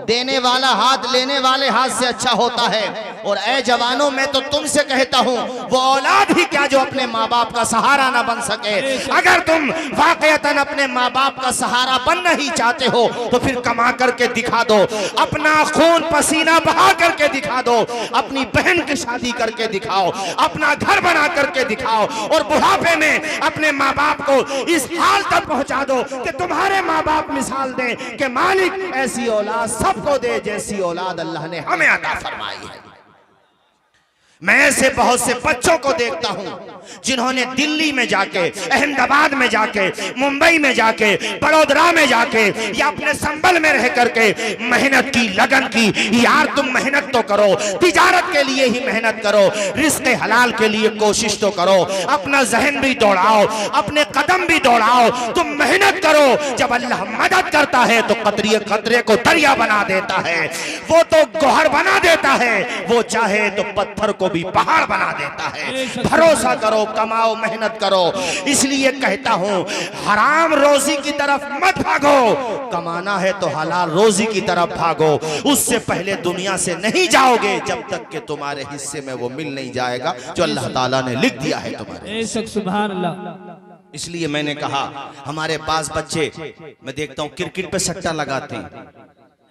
देने वाला हाथ लेने वाले हाथ से अच्छा होता है। और ऐ जवानों, मैं तो तुमसे कहता हूँ, वो औलाद ही क्या जो अपने माँ बाप का सहारा ना बन सके। अगर तुम वाकईतन अपने माँ बाप का सहारा बनना ही चाहते हो तो फिर कमा करके दिखा दो, अपना खून पसीना बहा करके दिखा दो, अपनी बहन की शादी करके दिखाओ, अपना घर बना करके दिखाओ, और बुढ़ापे में अपने माँ बाप को इस हाल तक पहुंचा दो कि तुम्हारे माँ बाप मिसाल दें कि मालिक ऐसी औलाद सबको दे जैसी औलाद अल्लाह ने हमें अता फरमाई है। मैं ऐसे बहुत से बच्चों को देखता हूं जिन्होंने दिल्ली में जाके, अहमदाबाद में जाके, मुंबई में जाके, बड़ोदरा में जाके या अपने संबल में रह करके मेहनत की, लगन की। यार तुम मेहनत तो करो, तिजारत के लिए ही मेहनत करो, रिस्क हलाल के लिए कोशिश तो करो, अपना जहन भी दौड़ाओ, अपने कदम भी दौड़ाओ, तुम मेहनत करो। जब अल्लाह मदद करता है तो खतरे को दरिया बना देता है, वो तो गौहर बना देता है, वो चाहे तो पत्थर को भी पहाड़ बना देता है। भरोसा करो, कमाओ, मेहनत करो। इसलिए कहता हूं, हराम रोजी की तरफ मत भागो, कमाना है तो हलाल रोजी की तरफ भागो। उससे पहले दुनिया से नहीं जाओगे जब तक कि तुम्हारे हिस्से में वो मिल नहीं जाएगा जो अल्लाह ताला ने लिख दिया है तुम्हारे। सुभान अल्लाह। इसलिए मैंने कहा, हमारे पास बच्चे मैं देखता हूं क्रिकेट पे सट्टा लगाते हैं,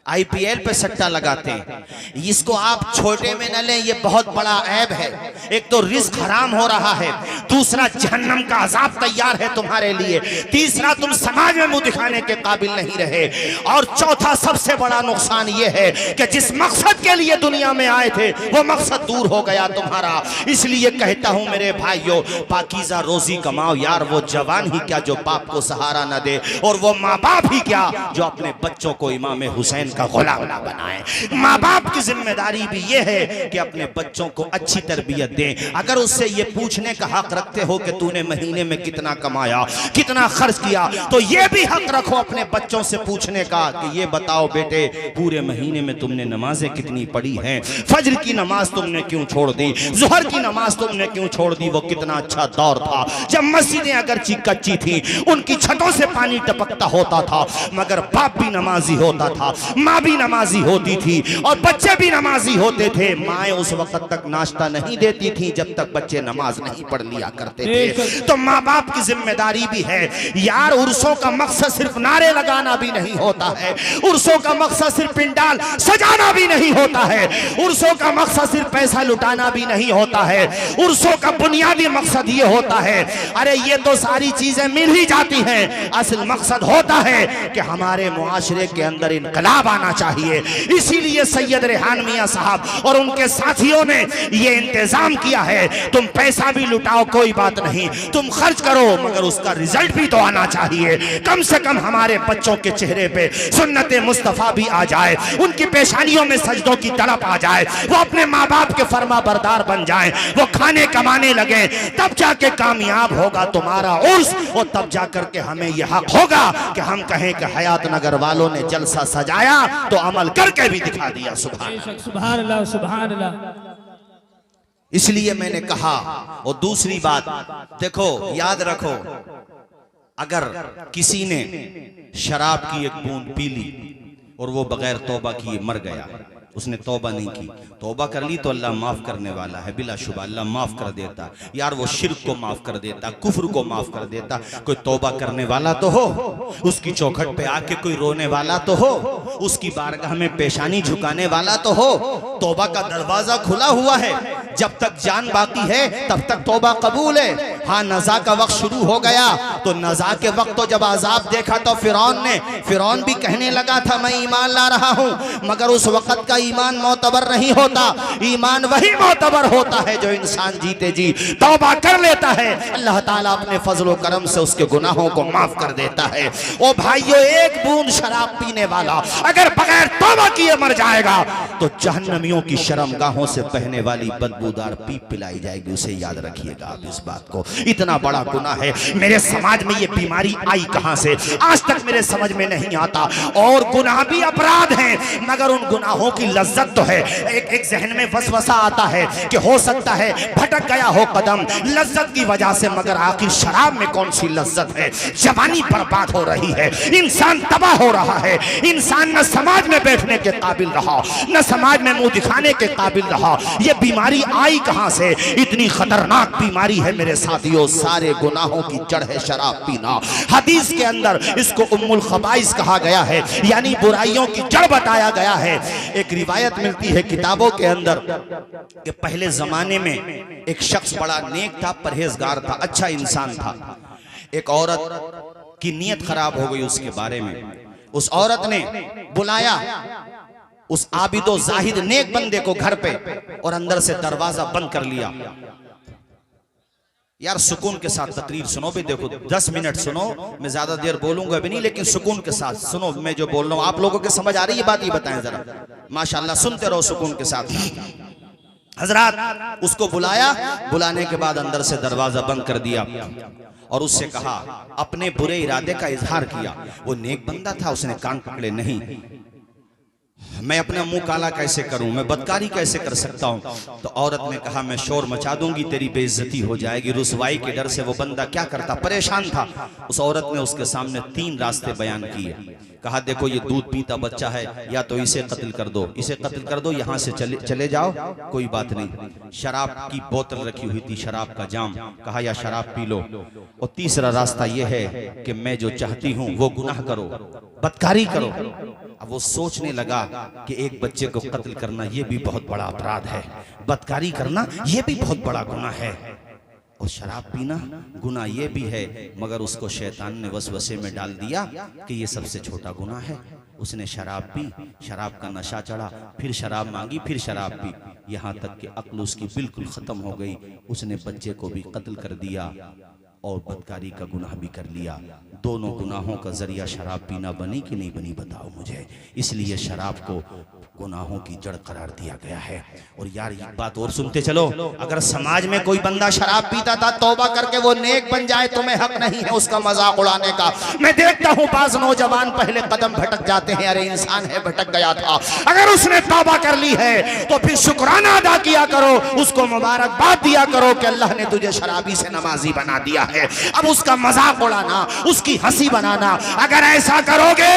IPL पे सट्टा लगाते हैं। इसको आप छोटे में न लें, ये बहुत बड़ा ऐब है। एक तो रिस्क हराम हो रहा है, दूसरा जहन्नम का अजाब तैयार है तुम्हारे लिए, तीसरा तुम समाज में मुंह दिखाने के काबिल नहीं रहे, और चौथा सबसे बड़ा नुकसान ये है कि जिस मकसद के लिए दुनिया में आए थे वो मकसद दूर हो गया तुम्हारा। इसलिए कहता हूं मेरे भाइयों, पाकीज़ा रोजी कमाओ। यार वो जवान ही क्या जो बाप को सहारा न दे, और वो माँ बाप ही क्या जो अपने बच्चों को इमाम हुसैन का गुलाम ना बनाए। माँ बाप की जिम्मेदारी भी ये है कि अपने बच्चों को अच्छी तरबियत दें। अगर उससे ये पूछने का हक रखते हो कि तूने महीने में कितना कमाया, कितना खर्च किया, तो ये भी हक रखो अपने बच्चों से पूछने का कि ये बताओ बेटे, पूरे महीने में तुमने नमाजें कितनी पढ़ी हैं, फजर की नमाज तुमने क्यों छोड़ दी, जोहर की नमाज तुमने क्यों छोड़ दी। वो कितना अच्छा दौर था जब मस्जिदें अगरची कच्ची थी, उनकी छतों से पानी टपकता होता था, मगर बाप भी नमाजी होता था, माँ भी नमाजी होती थी, और बच्चे भी नमाजी होते थे। माएँ उस वक्त तक नाश्ता नहीं देती थी जब तक बच्चे नमाज नहीं पढ़ लिया करते थे। तो माँ बाप की जिम्मेदारी भी है। यार उर्सों का मकसद सिर्फ नारे लगाना भी नहीं होता है, उर्सों का मकसद सिर्फ पिंडाल सजाना भी नहीं होता है, उर्सों का मकसद सिर्फ पैसा लुटाना भी नहीं होता है। उर्सों का बुनियादी मकसद ये होता है, अरे ये तो सारी चीजें मिल ही जाती हैं, असल मकसद होता है कि हमारे मुआशरे के अंदर इनकलाब आना चाहिए। इसीलिए सैयद रेहान मियां साहब और उनके साथियों ने ये इंतजाम किया है, तुम पैसा भी लुटाओ कोई बात नहीं, तुम खर्च करो, मगर उसका रिजल्ट भी तो आना चाहिए। कम से कम हमारे बच्चों के चेहरे पे सुन्नत मुस्तफा भी आ जाए, उनकी पेशानियों में सजदों की तड़प आ जाए, वो अपने माँ बाप के फर्मा बरदार बन जाए, वो खाने कमाने लगे, तब जाके कामयाब होगा तुम्हारा उर्स। और तब जाकर के हमें यह हक होगा कि हम कहें कि हयात नगर वालों ने जलसा सजाया तो अमल करके भी दिखा दिया। सुभान अल्लाह, सुभान अल्लाह। इसलिए मैंने कहा। और दूसरी बात देखो, याद रखो, अगर किसी ने शराब की एक बूंद पी ली और वो बगैर तौबा किए मर गया, उसने तौबा नहीं की, तौबा कर ली तो अल्लाह माफ करने वाला है, बिलाशुबा अल्लाह माफ कर देता। यार वो शिर्क को माफ कर देता, कुफ्र को माफ कर देता। कोई तौबा करने वाला तो हो, उसकी चौखट पे आके कोई रोने वाला तो हो, उसकी बारगाह में पेशानी झुकाने वाला तो हो। तौबा का दरवाजा खुला हुआ है, जब तक जान बाकी है तब तक तौबा कबूल है। हाँ, नज़ा का वक्त शुरू हो गया तो नज़ा के वक्त तो जब आजाब देखा तो फिरौन भी कहने लगा था मैं ईमान ला रहा हूँ, मगर उस वक्त का ईमान मोतबर नहीं होता। ईमान वही मोतबर होता है जो इंसान जीते जी तौबा कर लेता है, अल्लाह ताला अपने फजलो करम से उसके गुनाहों को माफ कर देता है। ओ भाइयों, एक बूंद शराब पीने वाला अगर बगैर तौबा किए मर जाएगा तो जहन्नमियों की शर्मगाहों से बहने वाली बदबूदार पीप पिलाई जाएगी। उसे याद रखिएगा आप इस बात को। इतना बड़ा गुनाह है। मेरे समाज में ये बीमारी आई कहां से, आज तक मेरे समझ में नहीं आता। और गुनाह भी अपराध हैं, मगर उन गुनाहों की लज्जत तो है। एक जहन में वसवसा आता है कि हो सकता है भटक गया हो कदम लज्जत की वजह से, मगर आखिर शराब में कौन सी लज्जत है। जवानी बर्बाद हो रही है, इंसान तबाह हो रहा है, इंसान न समाज में बैठ देखने के काबिल रहा, न समाज में मुंह दिखाने के काबिल रहा। ये बीमारी आई कहां से? इतनी खतरनाक बीमारी है मेरे साथियों, सारे गुनाहों की जड़ है शराब पीना। हदीस के अंदर इसको उम्मुल खबाइस कहा गया है, यानी बुराइयों की जड़ बताया गया है। एक रिवायत मिलती है किताबों के अंदर कि पहले जमाने में एक शख्स बड़ा नेक था, परहेजगार था, अच्छा इंसान था। एक औरत की नीयत खराब हो गई उसके बारे में। उस औरत ने बुलाया उस आबिदो जाहिद नेक बंदे को घर पे और अंदर से दरवाजा बंद कर लिया। यार सुकून के साथ तकरीर सुनो भी, देखो 10 मिनट सुनो, मैं ज्यादा देर बोलूंगा भी नहीं, लेकिन सुकून के साथ सुनो। मैं जो बोल रहा हूं आप लोगों के समझ आ रही है बात, ये बताएं जरा। माशाल्लाह सुनते रहो सुकून के साथ। हजरात उसको बुलाया, बुलाने के बाद अंदर से दरवाजा बंद कर दिया और उससे कहा, अपने बुरे इरादे का इजहार किया। वो नेक बंदा था, उसने कान पकड़े, नहीं मैं अपना मुंह काला कैसे करूं, मैं बदकारी कैसे कर सकता हूं। तो औरत ने कहा, मैं शोर मचा दूंगी, तेरी बेइज्जती हो जाएगी। रुसवाई के डर से वो बंदा क्या करता, परेशान था। उस औरत ने उसके सामने 3 रास्ते बयान किए। कहा, देखो ये दूध पीता बच्चा है, या तो इसे कत्ल कर दो, इसे कत्ल कर दो, यहां से चले जाओ, कोई बात नहीं। शराब की बोतल रखी हुई थी, शराब का जाम, कहा या शराब पी लो। और तीसरा रास्ता यह है कि मैं जो चाहती हूं वो गुनाह करो, बदकारी करो। अब वो सोचने लगा कि एक बच्चे को कत्ल करना यह भी बहुत बड़ा अपराध है, बदकारी करना यह भी बहुत बड़ा गुनाह है, और शराब पीना गुनाह ये भी है। मगर उसको शैतान ने वसवसे में डाल दिया कि ये सबसे छोटा गुनाह है। उसने शराब पी, शराब का नशा चढ़ा, फिर शराब मांगी, फिर शराब पी, यहाँ तक कि अक्ल उसकी बिल्कुल खत्म हो गई। उसने बच्चे को भी कत्ल कर दिया और बदकारी का गुनाह भी कर लिया। दोनों गुनाहों का जरिया शराब पीना बनी कि नहीं बनी बताओ मुझे। इसलिए शराब को गुनाहों की जड़ करार दिया गया है। और यार एक बात और सुनते चलो, अगर समाज में कोई बंदा शराब पीता था, तौबा करके वो नेक बन जाए, तुम्हें हक नहीं है उसका मजाक उड़ाने का। मैं देखता हूँ बाज नौजवान पहले कदम भटक जाते हैं, अरे इंसान है भटक गया था। अगर उसने तौबा कर ली है तो फिर शुक्राना अदा किया करो, उसको मुबारकबाद दिया करो कि अल्लाह ने तुझे शराबी से नमाजी बना दिया है। अब उसका मजाक उड़ाना, उसकी हंसी बनाना, अगर ऐसा करोगे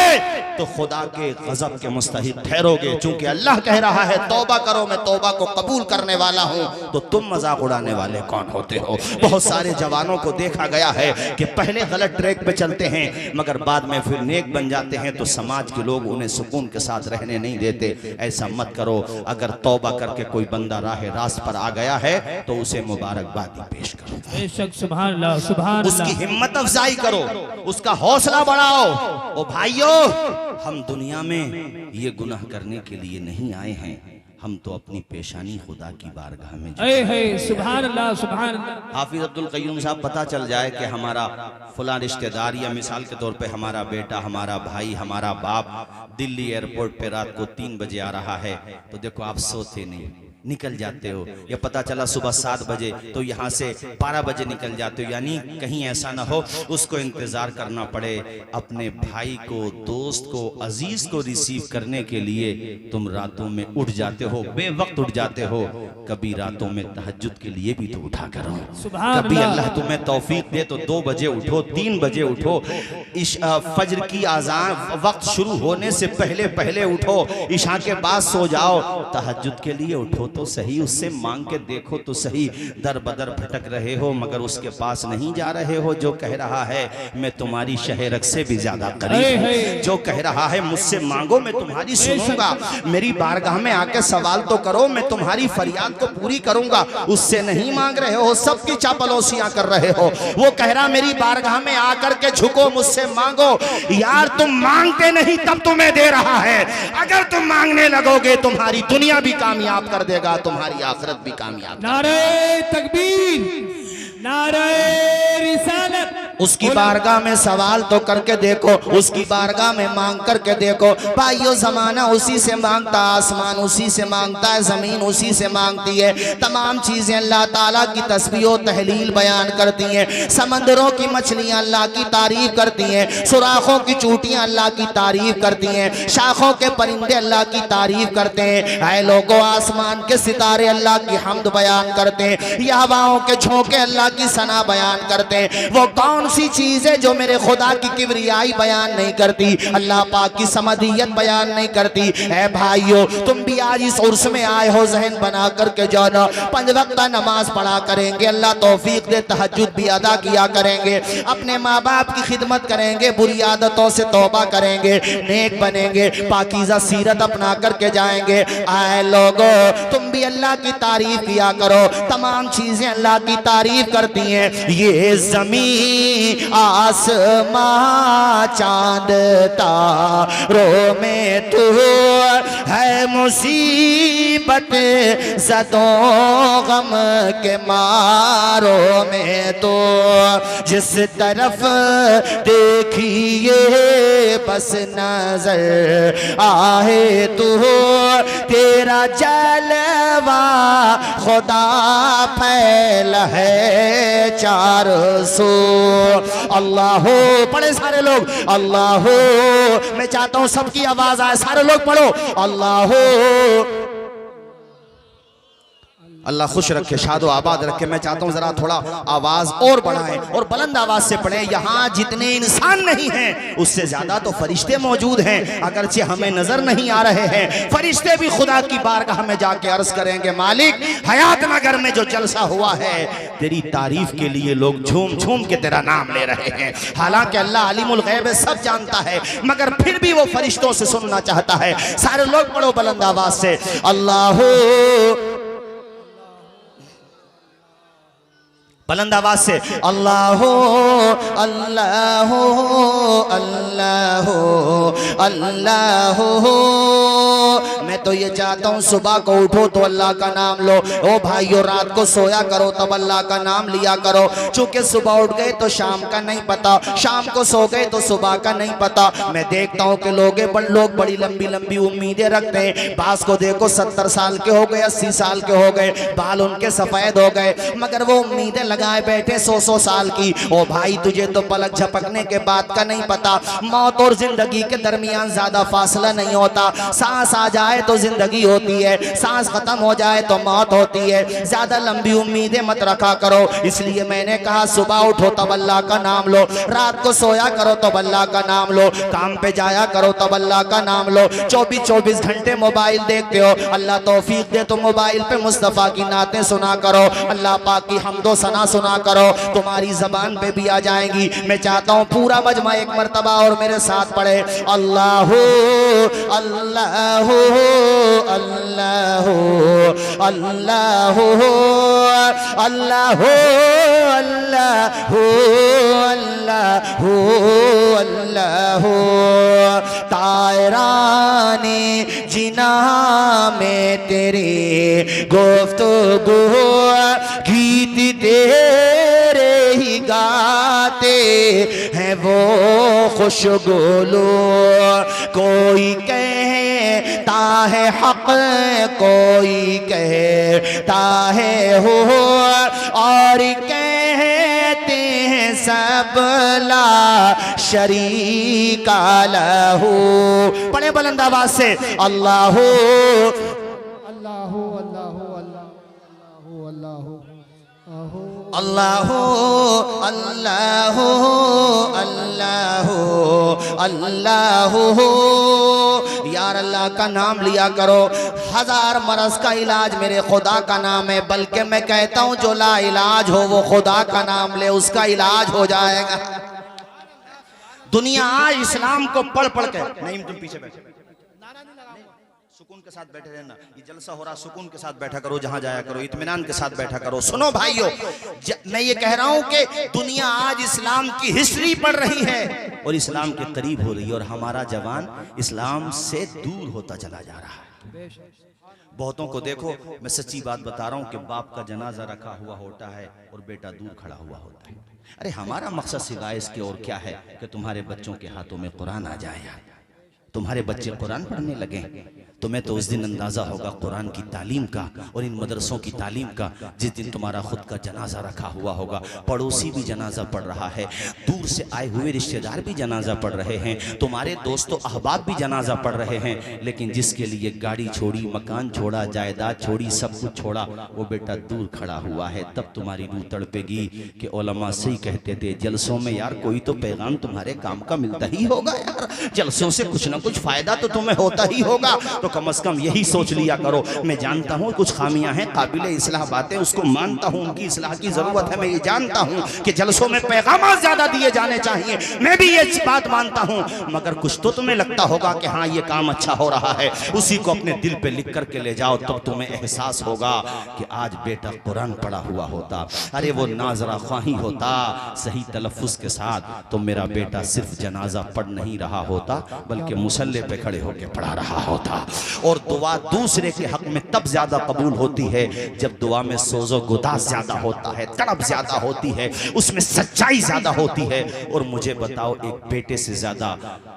तो खुदा के गजब के मुस्तहिक ठहरोगे। चूंकि अल्लाह कह रहा है तौबा करो, मैं तौबा को कबूल करने वाला हूं, तो तुम मजाक उड़ाने वाले कौन होते हो। बहुत सारे जवानों को देखा गया है कि पहले गलत ट्रैक पे चलते हैं, मगर बाद में फिर नेक बन जाते हैं, तो समाज के लोग उन्हें सुकून के साथ रहने नहीं देते। ऐसा मत करो। अगर तौबा करके कोई बंदा राह रास्त पर आ गया है तो उसे मुबारकबादी पेश करो, बेशक सुभान अल्लाह, सुभान अल्लाह। उसकी हिम्मत अफजाई करो, उसका हौसला बढ़ाओ। ओ भाइयों, हम दुनिया में ये गुनाह करने के लिए नहीं आए हैं, हम तो अपनी पेशानी खुदा की बारगाह में सुभान अल्लाह, सुभान अल्लाह। हाफिज अब्दुल कय्यूम साहब, पता चल जाए कि हमारा फलां रिश्तेदार, या मिसाल के तौर पे हमारा बेटा, हमारा भाई, हमारा बाप दिल्ली एयरपोर्ट पे रात को 3 बजे आ रहा है, तो देखो आप सोते नहीं, निकल जाते हो। या पता चला सुबह 7 बजे, तो यहाँ से 12 बजे निकल जाते हो। यानी कहीं ऐसा ना हो उसको इंतजार करना पड़े। अपने भाई को, दोस्त को, अजीज को रिसीव करने के लिए तुम रातों में उठ जाते हो, बेवक्त उठ जाते हो। कभी रातों में तहज्जुद के लिए भी तो उठा करो। कभी अल्लाह तुम्हें तौफीक दे तो 2 बजे उठो, 3 बजे उठो। फजर की आजान वक्त शुरू होने से पहले पहले उठो, इशा के बाद सो जाओ। तहज्जुद के लिए उठो तो सही, उससे मांग के देखो तो सही। दर बदर भटक रहे हो मगर उसके पास नहीं जा रहे हो, जो कह रहा है मैं तुम्हारी शहरक से भी ज्यादा करीब हूं, जो कह रहा है मुझसे मांगो मैं तुम्हारी सुनूंगा, मेरी बारगाह में आके सवाल तो करो, मैं तुम्हारी फरियाद को पूरी करूंगा। उससे नहीं मांग रहे हो, सबकी चापलूसियां कर रहे हो। वो कह रहा मेरी बारगाह में आकर के झुको, मुझसे मांगो। यार तुम मांगते नहीं तब तुम्हें दे रहा है। अगर तुम मांगने लगोगे तुम्हारी दुनिया भी कामयाब कर देगा, तुम्हारी आखिरत भी कामयाब। नारे तकबीर, नारे रिसालत। उसकी बारगाह में सवाल तो करके देखो, उसकी बारगाह में मांग करके देखो। भाइयों, जमाना उसी से मांगता, आसमान उसी से मांगता है, जमीन उसी से मांगती है। तमाम चीजें अल्लाह ताला की तस्बीह और तहलील बयान करती हैं। समंदरों की मछलियां अल्लाह की तारीफ करती हैं, सुराखों की चूटियां अल्लाह की तारीफ करती हैं, शाखों के परिंदे अल्लाह की तारीफ करते हैं। ऐ लोगों, आसमान के सितारे अल्लाह की हम्द बयान करते हैं, ये हवाओं के झोंके अल्लाह अल्लाह की सना बयान करते हैं। वो कौन सी चीज है जो मेरे खुदा की किबरियाई बयान नहीं करती, अल्लाह पाक की समदियत बयान नहीं करती। ऐ भाइयों, तुम भी आज इस उर्स में आए हो, जहन बना करके जाना, 5 वक्त नमाज पढ़ा करेंगे, अल्लाह तौफीक दे, तहज्जुद भी अदा किया करेंगे, अपने माँ बाप की खिदमत करेंगे, बुरी आदतों से तौबा करेंगे, नेक बनेंगे, पाकीज़ा सीरत अपना करके जाएंगे। आए लोगो, तुम भी अल्लाह की तारीफ किया करो। तमाम चीजें अल्लाह की तारीफ करती हैं। ये ज़मीन आसमां चांद तारों में तू है, मुसीबत ज़दों गम के मारों में तो जिस तरफ देखिए बस नजर आए तू, तेरा जलवा खुदा फैला है चारों सो। अल्लाह हो, पढ़े सारे लोग अल्लाह हो। मैं चाहता हूं सबकी आवाज आए, सारे लोग पढ़ो अल्लाह हो। अल्लाह खुश रखे, शादो आबाद रखे। मैं चाहता हूँ जरा थोड़ा आवाज और बढ़ाएं और बुलंद आवाज से पढ़ें। यहाँ जितने इंसान नहीं हैं उससे ज्यादा तो फरिश्ते मौजूद हैं, अगरचे हमें नजर नहीं आ रहे हैं। फरिश्ते भी खुदा की बारगाह में जाके अर्ज करेंगे, मालिक हयात नगर में जो जलसा हुआ है तेरी तारीफ के लिए लोग झूम झूम के तेरा नाम ले रहे हैं। हालांकि अल्लाह अलीमुल गैब सब जानता है, मगर फिर भी वो फरिश्तों से सुनना चाहता है। सारे लोग पढ़ो बुलंद आवाज से अल्लाह, बुलंद आवाज से अल्लाह अल्लाह अल्लाह अल्लाह। मैं तो ये चाहता हूँ सुबह को उठो तो अल्लाह का नाम लो। ओ भाइयों, रात को सोया करो तब अल्लाह का नाम लिया करो। चूंकि सुबह उठ गए तो शाम का नहीं पता, शाम को सो गए तो सुबह का नहीं पता। मैं देखता हूँ कि लोग बड़ी लंबी लंबी उम्मीदें रखते हैं। बास को देखो 70 साल के हो गए, 80 साल के हो गए, बाल उनके सफेद हो गए, मगर वो उम्मीदें लगाए बैठे 100 साल की। ओ भाई, तुझे तो पलक झपकने के बाद का नहीं पता। मौत और जिंदगी के दरमियान ज्यादा फासला नहीं होता। सांस आ जाए तो जिंदगी होती है, सांस खत्म हो जाए तो मौत होती है। ज्यादा लंबी उम्मीदें मत रखा करो। इसलिए मैंने कहा सुबह उठो तब अल्लाह का नाम लो, रात को सोया करो तब अल्लाह का नाम लो, काम पे जाया करो तब अल्लाह का नाम लो। 24 घंटे मोबाइल देखते हो, अल्लाह तौफीक दे तो मोबाइल पे मुस्तफ़ा की नातें सुना करो, अल्लाह पाक की हम्दो सना सुना करो, तुम्हारी जबान पे भी आ जाएंगी। मैं चाहता हूँ पूरा मजमा एक मर्तबा और मेरे साथ पढ़े अल्लाह अल्लाह अल्लाह अल्लाह अल्लाह अल्लाह अल्लाह अल्लाह। तायराने जिना में तेरे गुफ्तगू गीत तेरे ही गाते हैं वो खुशगुलो। कोई कहता है हक, कोई कहता है हो, और कहते हैं सब ला शरीका लहू। पढ़े बुलंद आवाज से अल्लाह अल्लाह अल्लाह अल्लाह अल्लाह अल्लाह अल्लाह अल्लाह। यार अल्लाह का नाम लिया करो। 1000 मरज का इलाज मेरे खुदा का नाम है, बल्कि मैं कहता हूँ जो ला इलाज हो वो खुदा का नाम ले, उसका इलाज हो जाएगा। दुनिया आज इस्लाम को पढ़ पढ़ के नहीं, तुम पीछे बैठे सुकून के साथ बैठे रहना। ये जलसा हो रहा, सुकून के साथ बैठा करो, जहां जाया करो इत्मीनान के साथ बैठा करो। सुनो भाइयों, मैं ये कह रहा हूं कि दुनिया आज इस्लाम की हिस्ट्री पढ़ रही है और इस्लाम के करीब हो रही है, और हमारा जवान इस्लाम से दूर होता चला जा रहा है। बहुतों को देखो, मैं सच्ची बात बता रहा हूं कि बाप का जनाजा रखा हुआ होता है और बेटा दूर खड़ा हुआ होता है। अरे हमारा मकसद सिवाय इसके और क्या है कि तुम्हारे बच्चों के हाथों में कुरान आ जाए, तुम्हारे बच्चे कुरान पढ़ने लगे। तुम्हें तो उस दिन अंदाज़ा होगा कुरान की तालीम का और इन मदरसों की तालीम का, जिस दिन तुम्हारा खुद का जनाजा रखा हुआ होगा, पड़ोसी भी जनाजा पढ़ रहा है, दूर से आए हुए रिश्तेदार भी जनाजा पढ़ रहे हैं, तुम्हारे दोस्तों अहबाब भी जनाजा पढ़ रहे हैं, लेकिन जिसके लिए गाड़ी छोड़ी, मकान छोड़ा, जायदाद छोड़ी, सब कुछ छोड़ा, वो बेटा दूर खड़ा हुआ है। तब तुम्हारी रूह तड़पेगी कि उलमा सही कहते थे, जलसों में यार कोई तो पैगाम तुम्हारे काम का मिलता ही होगा यार, जलसों से कुछ ना कुछ फायदा तो तुम्हें होता ही होगा, तो कम से कम यही सोच लिया करो। मैं जानता हूँ कुछ खामियां हैं, काबिल इस्लाह बातें, उसको मानता हूँ, उनकी इस्लाह की जरूरत है, मैं ये जानता हूँ कि जलसों में पैगाम ज्यादा दिए जाने चाहिए, मैं भी ये बात मानता हूँ, मगर कुछ तो तुम्हें लगता होगा कि हाँ ये काम अच्छा हो रहा है, उसी को अपने दिल पे लिख करके ले जाओ, तब तुम्हें एहसास होगा कि आज बेटा कुरान पढ़ा हुआ होता, अरे वो नाजरा ख्वाही होता सही तलफ्फुज के साथ, तो मेरा बेटा सिर्फ जनाजा पढ़ नहीं रहा होता, बल्कि मुसल्ले पे खड़े होकर पढ़ा रहा होता। और दुआ दूसरे के हक में तब ज्यादा कबूल होती है जब दुआ में सोजो गुदास ज्यादा होता है, तड़प ज्यादा होती है, उसमें सच्चाई ज्यादा होती है। और मुझे बताओ, एक बेटे से ज्यादा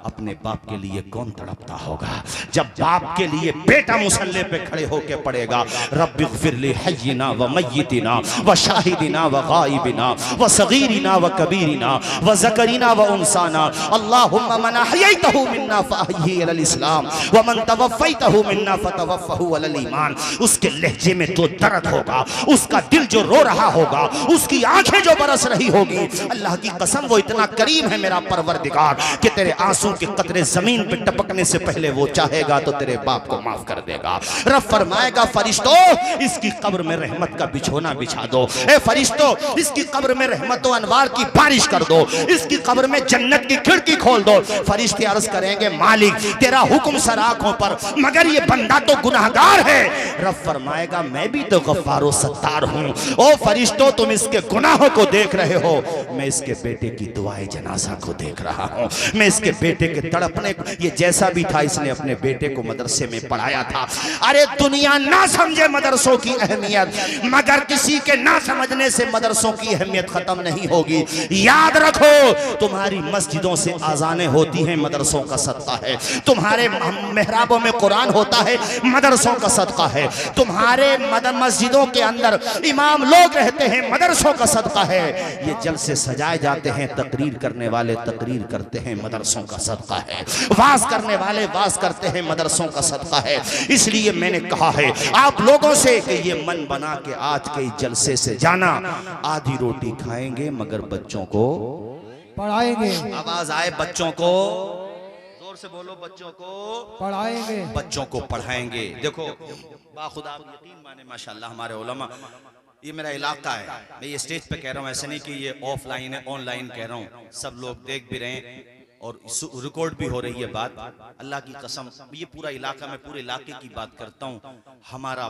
अपने बाप के लिए कौन तड़पता होगा? जब बाप के लिए बेटा मुसल्ले पे खड़े होकर पड़ेगा, रब्बिग़फिरली हय्यिना व मय्यितिना व शाहिदिना व गायबिना व सगीरिना व कबीरिना व ज़करिना व उनसाना, अल्लाहुम्मा मन अहयैतहु मिन्ना फ़अहयिही अलल इस्लाम व मन तवफ़्फ़ैतहु मिन्ना फ़तवफ़्फ़हु अलल ईमान। उसके लहजे में तो दर्द होगा, उसका दिल जो रो रहा होगा, उसकी आंखें जो बरस रही होगी, अल्लाह की कसम वो इतना करीम है मेरा परवरदिगार कि तेरे आंसू के कतरे जमीन पे टपकने से पहले वो चाहेगा तो तेरे बाप को माफ कर देगा। रब फरमाएगा, फरिश्तों इसकी कब्र में रहमत का बिछोना बिछा दो, ए फरिश्तों इसकी कब्र में रहमतों अनवार की बारिश कर दो, इसकी कब्र में जन्नत की खिड़की खोल दो। फरिश्ते अर्ज करेंगे, मालिक तेरा हुक्म सर आंखों पर, मगर ये बंदा तो गुनाहगार है। रब फरमाएगा, मैं भी तो गफ्फारो सत्तार हूँ। ओ फरिश्तों तुम इसके गुनाहों को देख रहे हो, मैं इसके बेटे की दुआए जनाजा को देख रहा हूँ, मैं इसके बेटे के तड़पने को, ये जैसा भी था इसने अपने बेटे को मदरसे में पढ़ाया था। अरे दुनिया ना समझे मदरसों की अहमियत, मगर किसी के ना समझने से मदरसों की अहमियत खत्म नहीं होगी। याद रखो, तुम्हारी मस्जिदों से आजानें होती हैं, मदरसों का सदका है। तुम्हारे मेहराबों में कुरान होता है, मदरसों का सदका है। तुम्हारे मस्जिदों के अंदर इमाम लोग रहते हैं, मदरसों का सदका है। ये जलसे सजाए जाते हैं, तकरीर करने वाले तकरीर करते हैं, मदरसों का सदका है। वाज करने वाले वाज करते हैं, मदरसों का सदका है। इसलिए मैंने कहा है आप लोगों से कि ये मन बना के आज के जलसे से जाना, आधी रोटी खाएंगे मगर बच्चों को पढ़ाएंगे। आवाज आए, बच्चों को जोर से बोलो, बच्चों को पढ़ाएंगे, बच्चों को पढ़ाएंगे। देखो बाखुदा आप यकीन माने, माशाल्लाह हमारे उलमा, ये मेरा इलाका है, मैं ये स्टेज पे कह रहा हूँ, ऐसे नहीं कि ये ऑफलाइन है, ऑनलाइन कह रहा हूँ, सब लोग देख भी रहे हैं और रिकॉर्ड भी हो रही है बात। अल्लाह की कसम, ये पूरा इलाका, मैं पूरे इलाके की बात करता हूँ, हमारा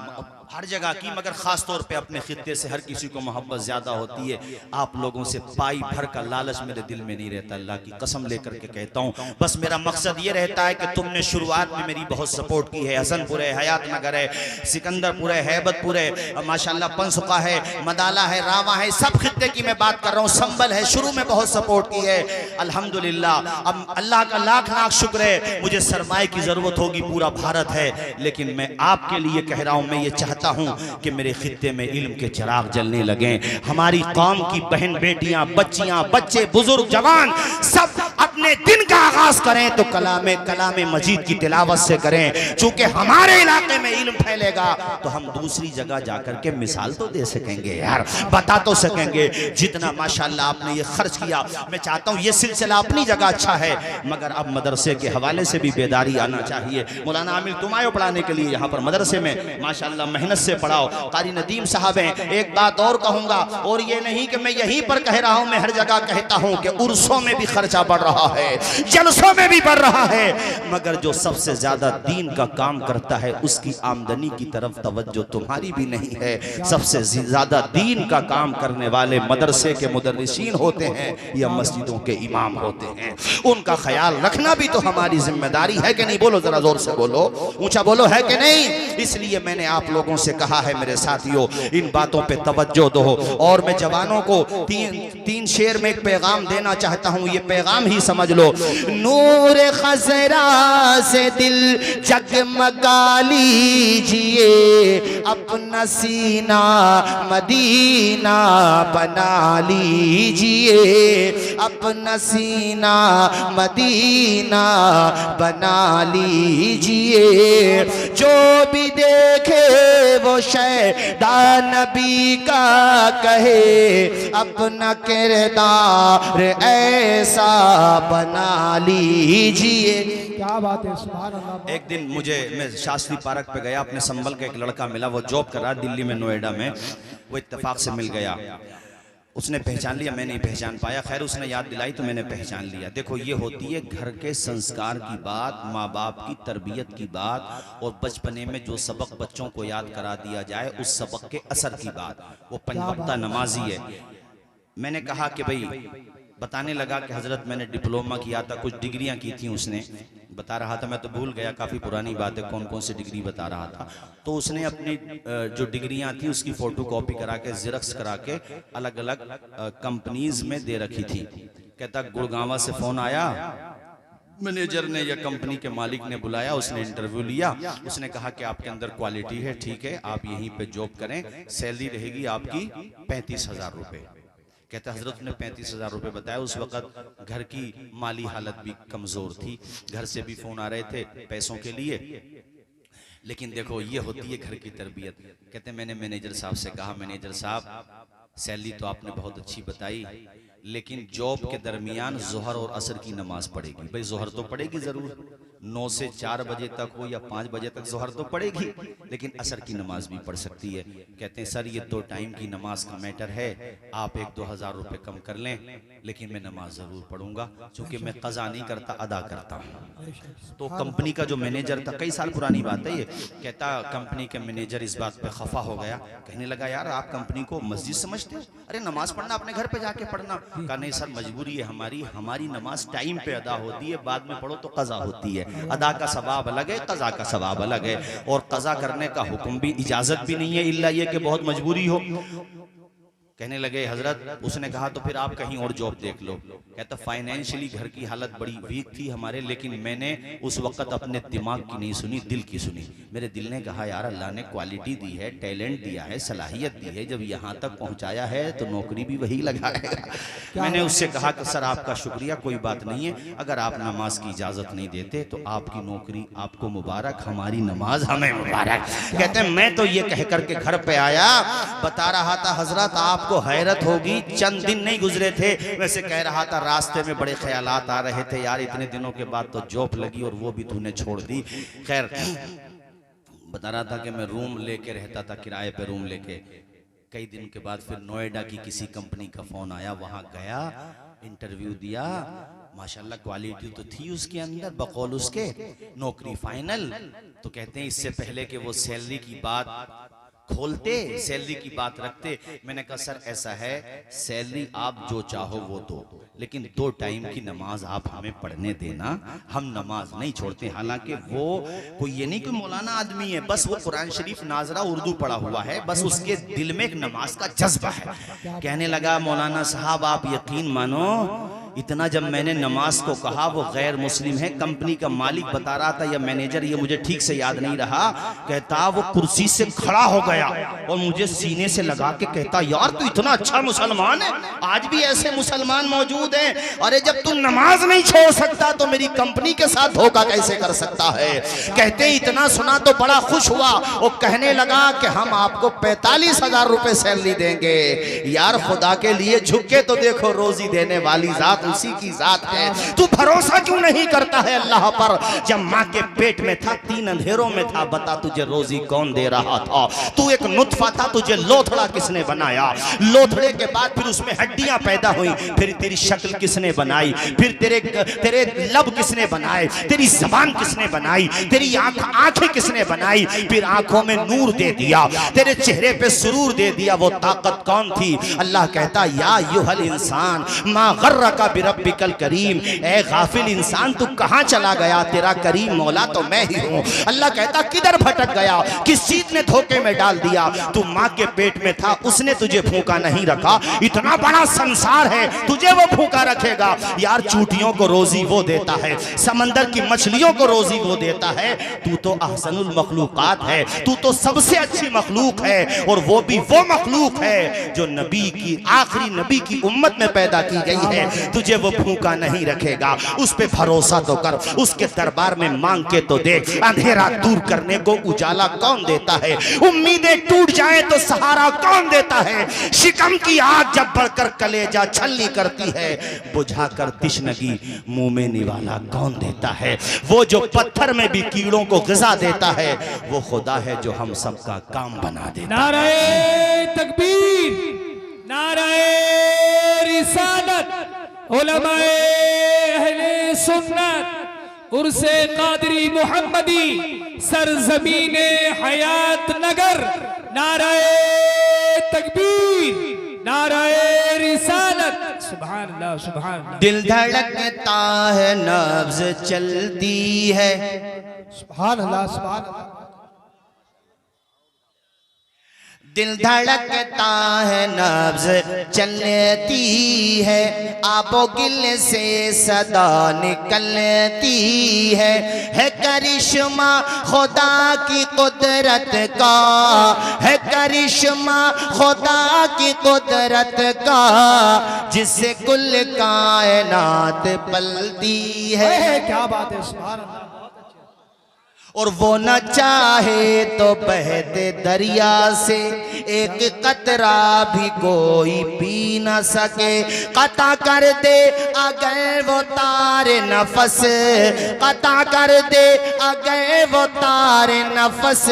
हर जगह की, मगर खास तौर पे अपने खित्ते से हर किसी को मोहब्बत ज्यादा होती है। आप लोगों से पाई भर का लालच मेरे दिल में नहीं रहता, अल्लाह की कसम लेकर के कहता हूँ। बस मेरा मकसद ये रहता है कि तुमने शुरुआत में मेरी बहुत सपोर्ट की है। हसनपुर है, हयात नगर है, सिकंदरपुर है, हैबतपुर है, माशाल्लाह पंसुका है, मदाला है, रावा है, सब खित्ते की मैं बात कर रहा हूँ। संबल है, शुरू में बहुत सपोर्ट की है, अल्हम्दुलिल्लाह। अब अल्लाह का लाख लाख शुक्र है, मुझे सरमाए की जरूरत होगी, पूरा भारत है, लेकिन मैं आपके लिए कह रहा हूं, मैं ये चाहता हूं कि मेरे खित्ते में इल्म के चिराग जलने लगे। हमारी कौम की बहन बेटियां, बच्चियां, बच्चे, बुजुर्ग, जवान सब अपने दिन का आगाज करें तो कलामे मजीद की तिलावत से करें। चूंकि हमारे इलाके में इल्म फैलेगा तो हम दूसरी जगह जाकर के मिसाल तो दे सकेंगे यार, बता तो सकेंगे। जितना माशाल्लाह आपने ये खर्च किया, मैं चाहता हूँ ये सिलसिला अपनी जगह अच्छा है, मगर अब मदरसे के हवाले से भी बेदारी आना चाहिए। मौलाना आमिर तुम आए पढ़ाने के लिए यहाँ पर मदरसे में, माशाल्लाह मेहनत से पढ़ाओ। कारी नदीम साहब हैं। एक बात और कहूँगा, और ये नहीं कि मैं यहीं पर कह रहा हूँ, मैं हर जगह कहता हूँ कि उर्सों में भी खर्चा बढ़ रहा है, जलसों में भी बढ़ रहा है, मगर जो सबसे ज्यादा दीन का काम करता है उसकी आमदनी की तरफ तवज्जो तुम्हारी भी नहीं है। सबसे ज्यादा दीन का काम करने वाले मदरसे के मुदर्रिसीन होते हैं या मस्जिदों के इमाम होते हैं, उनका ख्याल रखना भी तो हमारी जिम्मेदारी है कि नहीं? बोलो जरा जोर से बोलो, ऊंचा बोलो, है कि नहीं? इसलिए मैंने आप लोगों से कहा है मेरे साथियों, इन बातों पे तवज्जो दो। और मैं जवानों को तीन शेर में एक पैगाम देना चाहता हूँ, ये पैगाम ही समझ समझ लो। नूर खजरा से दिल जगमगा लीजिए, अपना सीना मदीना बना लीजिए, अपना सीना मदीना बना लीजिए। जो भी देखे वो शैदा नबी का कहे, अपना किरदार ऐसा बना लीजिए। क्या बात है, सुभान अल्लाह। एक दिन मैं शास्त्री पार्क पे गया, अपने संबल का एक लड़का मिला, वो जॉब कर रहा दिल्ली में, नोएडा में। वो इत्तेफाक से मिल गया, उसने पहचान लिया, मैं नहीं पहचान पाया। खैर उसने याद दिलाई तो मैंने पहचान लिया। देखो ये होती है घर के संस्कार की बात, माँ बाप की तरबियत की बात, और बचपने में जो सबक बच्चों को याद करा दिया जाए उस सबक के असर की बात। वो 5 वक्ता नमाजी है। मैंने कहा कि भाई, बताने लगा कि हजरत मैंने डिप्लोमा किया था, कुछ डिग्रियां की थी। उसने बता रहा था, मैं तो भूल गया, काफ़ी पुरानी बात है कौन कौन सी डिग्री बता रहा था। तो उसने अपनी जो डिग्रियां थी उसकी फ़ोटो कॉपी करा के, ज़ेरॉक्स करा के अलग अलग कंपनीज में दे रखी थी। कहता गुड़गांवा से फ़ोन आया, मैनेजर ने या कंपनी के मालिक ने बुलाया, उसने इंटरव्यू लिया। उसने कहा कि आपके अंदर क्वालिटी है, ठीक है, आप यहीं पे जॉब करें, सैलरी रहेगी आपकी 35,000 रुपये। कहता हजरत ने 35,000 रुपये बताया। उस वक़्त घर की माली हालत भी कमज़ोर थी, घर से भी फ़ोन आ रहे थे पैसों के लिए। लेकिन देखो ये होती है घर की तरबियत। कहते मैंने मैनेजर साहब से कहा, मैनेजर साहब सैलरी तो आपने बहुत अच्छी बताई, लेकिन जॉब के दरमियान जोहर और असर की नमाज पड़ेगी। भाई जोहर तो पड़ेगी ज़रूर, 9 से 4 बजे तक हो या 5 बजे तक जोहर तो पड़ेगी, लेकिन असर की नमाज भी पढ़ सकती है। कहते हैं सर ये 2 टाइम की नमाज का मैटर है, आप 1-2 हज़ार रुपये कम कर लें, लेकिन मैं नमाज ज़रूर पढ़ूंगा, क्योंकि मैं क़ज़ा नहीं करता, अदा करता हूँ। तो कंपनी का जो मैनेजर था, कई साल पुरानी बात है ये, कहता कंपनी के मैनेजर इस बात पर खफा हो गया, कहने लगा यार आप कंपनी को मस्जिद समझते हो? अरे नमाज पढ़ना अपने घर पे जाके पढ़ना। कहा नहीं सर मजबूरी है हमारी नमाज टाइम पे अदा होती है, बाद में पढ़ो तो कज़ा होती है। अदा का सवाब अलग है, कज़ा का सवाब अलग है, और कज़ा करने का हुक्म भी, इजाज़त भी नहीं है, इल्ला ये कि बहुत मजबूरी हो। कहने लगे हजरत, उसने कहा तो फिर आप कहीं और जॉब देख लो। कहता फाइनेंशियली घर की हालत बड़ी वीक थी हमारे, लेकिन मैंने उस वक्त अपने दिमाग की नहीं सुनी, दिल की सुनी। मेरे दिल ने कहा यार अल्लाह ने क्वालिटी दी है, टैलेंट दिया है, सलाहियत दी है, जब यहाँ तक पहुँचाया है तो नौकरी भी वही लगाएगा। मैंने उससे कहा कि सर आपका शुक्रिया, कोई बात नहीं है, अगर आप नमाज की इजाज़त नहीं देते तो आपकी नौकरी आपको मुबारक, हमारी नमाज हमें मुबारक। कहते मैं तो ये कह करके घर पे आया, बता रहा था हजरत आप को हैरत होगी, चंद दिन नहीं गुजरे थे, वैसे कह रहा था रास्ते में बड़े ख्यालात आ रहे थे, यार इतने दिनों के बाद तो जॉब लगी और वो भी तूने छोड़ दी। खैर बता रहा था कि मैं रूम लेके रहता था, किराए पे रूम लेके। कई दिन के बाद फिर नोएडा की किसी कंपनी का फोन आया, वहां गया, इंटरव्यू दिया, माशाल्लाह क्वालिटी तो थी उसके अंदर, बकौल उसके नौकरी फाइनल। तो कहते हैं इससे पहले कि वो सैलरी की बात खोलते, सैलरी की बात रखते, मैंने कहा सर ऐसा है, सैलरी आप जो चाहो वो दो, लेकिन 2 टाइम की नमाज आप हमें पढ़ने देना, हम नमाज नहीं छोड़ते। हालांकि वो कोई ये नहीं कि मौलाना आदमी है, बस वो कुरान शरीफ नाजरा उर्दू पढ़ा हुआ है, बस उसके दिल में एक नमाज का जज्बा है। कहने लगा मौलाना साहब आप यकीन मानो, इतना जब मैंने नमाज को कहा, वो गैर मुस्लिम है, कंपनी का मालिक बता रहा था या मैनेजर, ये मुझे ठीक से याद नहीं रहा, कहता वो कुर्सी से खड़ा हो गया और मुझे सीने से लगा के कहता यार तू इतना अच्छा मुसलमान है, आज भी ऐसे मुसलमान मौजूद हैं, अरे जब तू नमाज नहीं छोड़ सकता तो मेरी कंपनी के साथ धोखा कैसे कर सकता है। कहते इतना सुना तो बड़ा खुश हुआ, वो कहने लगा कि हम आपको 45,000 रुपए सैलरी देंगे। यार खुदा के लिए झुक के तो देखो, रोजी देने वाली जात उसी की जात है, तू भरोसा क्यों नहीं करता है अल्लाह पर? जब माँ के पेट में था, 3 अंधेरों में था, बता तुझे रोजी कौन दे रहा था? तू एक नुत्फा था, तुझे लोथड़ा किसने बनाया? लोथड़े के बाद फिर उसमें हड्डियां पैदा हुई, फिर तेरी शक्ल किसने बनाई? फिर तेरे लब किसने बनाए? तेरी जबान किसने बनाई? तेरी आंखें किसने बनाई? फिर आंखों में नूर दे दिया, तेरे चेहरे पे सुरूर दे दिया, वो ताकत कौन थी? अल्लाह कहता या अय्युहल इंसान मा गर्रका बिरब्बिकल करीम, ए गाफिल इंसान तू कहां चला गया, तेरा करीम मौला तो मैं ही हूं। अल्लाह कहता किधर भटक गया, किस चीज ने धोखे में डाल दिया, तू माँ के पेट में था उसने तुझे भूखा नहीं रखा, इतना बड़ा संसार है तुझे वो भूखा रखेगा। यार चूटियों को रोजी वो देता है, समंदर की मछलियों को रोजी वो देता है, तू तो अहसनुल मखलूकात है, तू तो सबसे अच्छी मखलूक है, और वो भी वो मखलूक है जो नबी की आखिरी नबी की उम्मत में पैदा की गई है, तुझे वो भूखा नहीं रखेगा। उस पे भरोसा तो कर, उसके दरबार में मांग के तो देख, अंधेरा दूर करने को उजाला कौन देता है, उम्मीदें टूट जाए तो सहारा कौन देता है, शिकम की आग जब बढ़कर कलेजा छलनी करती है, बुझाकर तिश्नगी मुंह में निवाला कौन देता है, वो जो पत्थर में भी कीड़ों को ग़िज़ा देता है, वो खुदा है जो हम सबका काम बना देता है। नारे तकबीर, नारे रिसालत, उलमाए अहले सुन्नत, उर्से कादरी मुहम्मदी, सरजमीने हयात नगर, नारे तकबीर, नारे रिसालत। सुभान अल्लाह, सुभान अल्लाह। दिल धड़कता है नब्ज़ चलती है, सुभान अल्लाह, सुभान अल्लाह। दिल धड़कता है नब्ज़ चलती है, आबो गिल से सदा निकलती है करिश्मा खुदा की कुदरत का, है करिश्मा खुदा की कुदरत का, जिससे कुल कायनात पलती है। क्या बात है, सुभान अल्लाह। और वो न चाहे तो बहते दरिया से एक कतरा भी कोई पी न सके, कता कर दे अगर वो तारे नफस, कता कर दे अगर वो तारे नफस,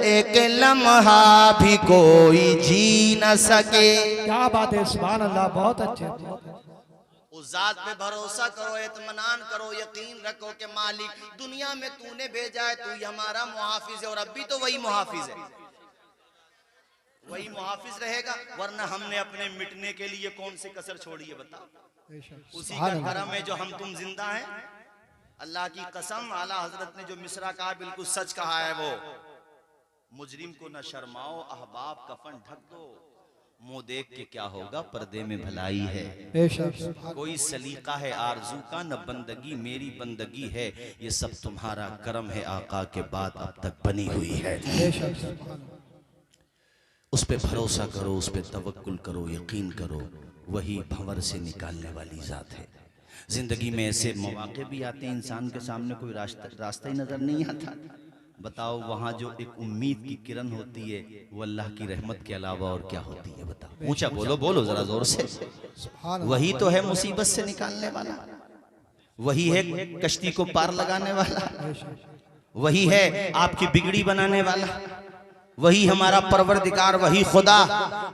एक लम्हा भी कोई जी न सके। क्या बात है, सुभान अल्लाह। बहुत अच्छे, बहुत अच्छे। उस जात पे भरोसा करो, इत्मीनान करो, यकीन रखो कि मालिक दुनिया में तूने भेजा है, तू ही हमारा मुहाफिज है, और अब भी तो वही मुहाफिज है, वही मुहाफिज रहेगा, वरना हमने अपने मिटने के लिए कौन सी कसर छोड़ी है बताओ। उसी का करम है जो हम तुम जिंदा हैं। अल्लाह की कसम, आला हजरत ने जो मिसरा कहा बिल्कुल सच कहा है, वो मुजरिम को न शर्माओ अहबाब कफन ढक दो, मुंह देख के क्या होगा पर्दे में भलाई है, कोई सलीका है आरजू का न बंदगी मेरी बंदगी है, ये सब तुम्हारा करम है आका के बाद अब तक बनी हुई है। उस पे भरोसा करो, उस पे तवक्कुल करो, यकीन करो, वही भंवर से निकालने वाली जात है। जिंदगी में ऐसे मौके भी आते हैं इंसान के सामने कोई रास्ता ही नजर नहीं आता, बताओ वहाँ जो एक उम्मीद की किरण होती है वो अल्लाह की रहमत के अलावा और क्या होती है बताओ। ऊंचा बोलो, बोलो जरा जोर से। वही तो है मुसीबत से निकालने वाला, वही है कश्ती को पार लगाने वाला, वही है आपकी बिगड़ी बनाने वाला, वही हमारा परवरदिगार, वही खुदा।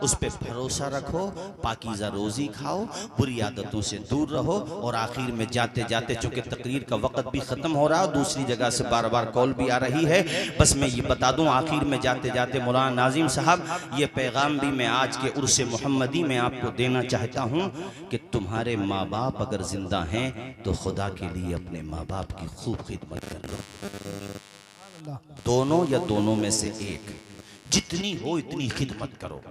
उस पे भरोसा रखो, पाकीज़ा रोजी खाओ, बुरी आदतों से दूर रहो, और आखिर में जाते जाते चूंकि तकरीर का वक्त भी ख़त्म हो रहा है, दूसरी जगह से बार बार कॉल भी आ रही है, बस मैं ये बता दूं आखिर में जाते जाते मौलाना नाजिम साहब, ये पैगाम भी मैं आज के उर्स मुहम्मदी में आपको देना चाहता हूँ कि तुम्हारे माँ बाप अगर जिंदा हैं तो खुदा के लिए अपने माँ बाप की खूब खिदमत कर लो, दोनों या दोनों में से एक, जितनी हो इतनी खिदमत करो।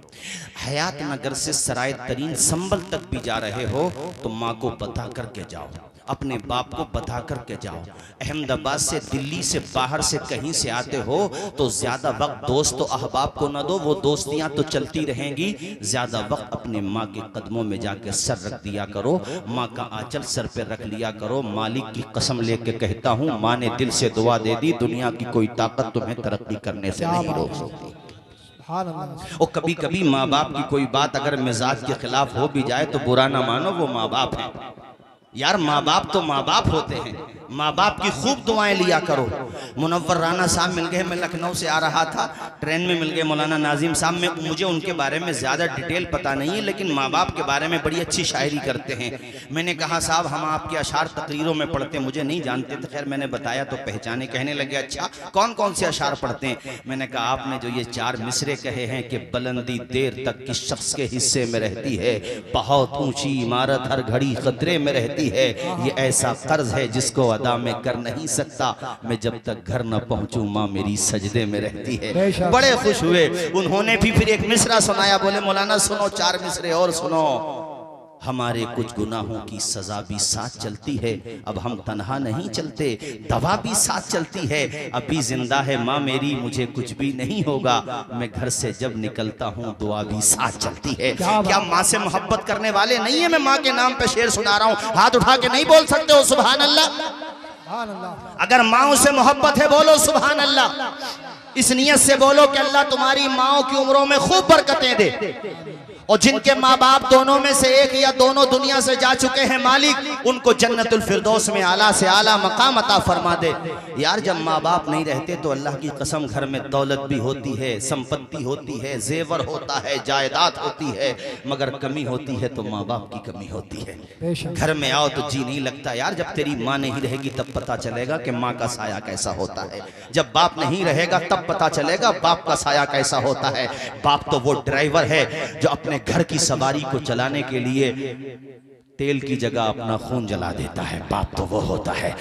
हयात नगर से सराय तरीन संबल तक भी जा रहे हो तो माँ को बता करके जाओ, अपने बाप को बता करके जाओ। अहमदाबाद से दिल्ली से बाहर से कहीं से आते हो तो ज्यादा वक्त दोस्त तो अहबाब को न दो, वो दोस्तियां तो चलती रहेंगी, ज्यादा वक्त अपने माँ के कदमों में जाके सर रख दिया करो, माँ का आंचल सर पे रख लिया करो। मालिक की कसम लेके कहता हूँ, माँ ने दिल से दुआ दे दी, दुनिया की कोई ताकत तुम्हें तरक्की करने से नहीं रोक सकती। और कभी कभी माँ बाप की कोई बात अगर मिजाज के खिलाफ हो भी जाए तो बुरा ना मानो, वो माँ बाप है, यार माँ बाप तो माँ बाप होते हैं, माँ बाप की खूब दुआएं लिया करो। मुनव्वर राना साहब मिल गए, मैं लखनऊ से आ रहा था, ट्रेन में मिल गए मौलाना नाजिम साहब में। मुझे उनके बारे में ज़्यादा डिटेल पता नहीं है, लेकिन माँ बाप के बारे में बड़ी अच्छी शायरी करते हैं। मैंने कहा साहब हम आपके अशार तकरीरों में पढ़ते हैं, मुझे नहीं जानते थे। खैर मैंने बताया तो पहचाने, कहने लगे अच्छा कौन कौन से अशार पढ़ते हैं। मैंने कहा आपने जो ये 4 मिसरे कहे हैं कि बुलंदी देर तक किस शख्स के हिस्से में रहती है, बहुत ऊंची इमारत हर घड़ी खतरे में रहती है, ये ऐसा कर्ज है जिसको अदा में कर नहीं सकता, मैं जब तक घर न पहुंचूं माँ मेरी सजदे में रहती है। बड़े खुश हुए। उन्होंने भी फिर एक मिसरा सुनाया, बोले मौलाना सुनो 4 मिसरे और सुनो। हमारे कुछ गुनाहों की सजा भी साथ चलती है, अब हम तन्हा नहीं चलते, दवा भी साथ चलती है, अभी जिंदा है माँ मेरी मुझे कुछ भी नहीं होगा, मैं घर से जब निकलता हूँ दुआ भी साथ चलती है। क्या माँ से मोहब्बत करने वाले नहीं है? मैं माँ के नाम पे शेर सुना रहा हूँ, हाथ उठा के नहीं बोल सकते हो सुभान अल्लाह? अगर माओ से मोहब्बत है बोलो सुभान अल्लाह। इस नियत से बोलो कि अल्लाह तुम्हारी माओ की उम्रों में खूब बरकतें दे, और जिनके माँ बाप दोनों में से एक या दोनों दुनिया से जा चुके हैं मालिक उनको जन्नतुल फिरदौस में आला से आला मकाम अता फरमा दे। यार जब माँ बाप नहीं रहते तो अल्लाह की कसम घर में दौलत भी होती है, संपत्ति होती है, जेवर होता है, जायदाद होती है, मगर कमी होती है तो माँ बाप की कमी होती है। घर में आओ तो जी नहीं लगता यार, जब तेरी माँ नहीं रहेगी तब पता चलेगा कि माँ का साया कैसा होता है, जब बाप नहीं रहेगा तब पता चलेगा बाप का साया कैसा होता है। बाप तो वो ड्राइवर है जो अपने घर की सवारी को चलाने के लिए तेल की जगह अपना खून जला देता है, बाप तो वो होता है।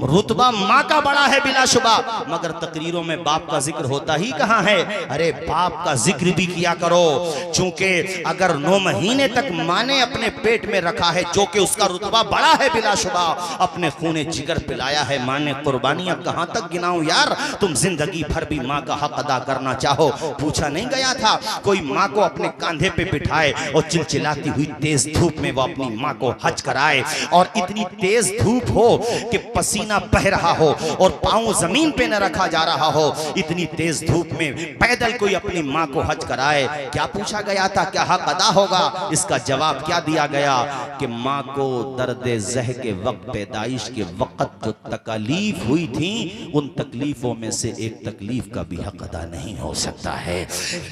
रुतबा माँ का बड़ा है बिलाशुबा, मगर तकरीरों में बाप का जिक्र होता ही कहाँ है। अरे बाप का जिक्र भी किया करो, चूंकि अगर 9 महीने तक माँ ने अपने पेट में रखा है जो कि उसका रुतबा बड़ा है बिलाशुबा, अपने खूने जिगर पिलाया है माँ ने, कुर्बानियां कहाँ तक गिनाऊं यार। तुम जिंदगी भर भी माँ का हक अदा करना चाहो। पूछा नहीं गया था कोई माँ को अपने कांधे पे बिठाए और चिलचिलाती हुई तेज धूप में वो अपनी माँ को हज कराए, और इतनी तेज धूप हो कि पसीना बह रहा हो और पांव जमीन पे न रखा जा रहा हो, इतनी तेज धूप में पैदल कोई अपनी माँ को हज कराए। क्या पूछा गया था क्या हक अदा होगा? इसका जवाब क्या दिया गया कि माँ को दर्द जह के वक्त, पैदाइश के वक्त जो तकलीफ हुई थी उन तकलीफों में से एक तकलीफ का भी हक अदा नहीं हो सकता है।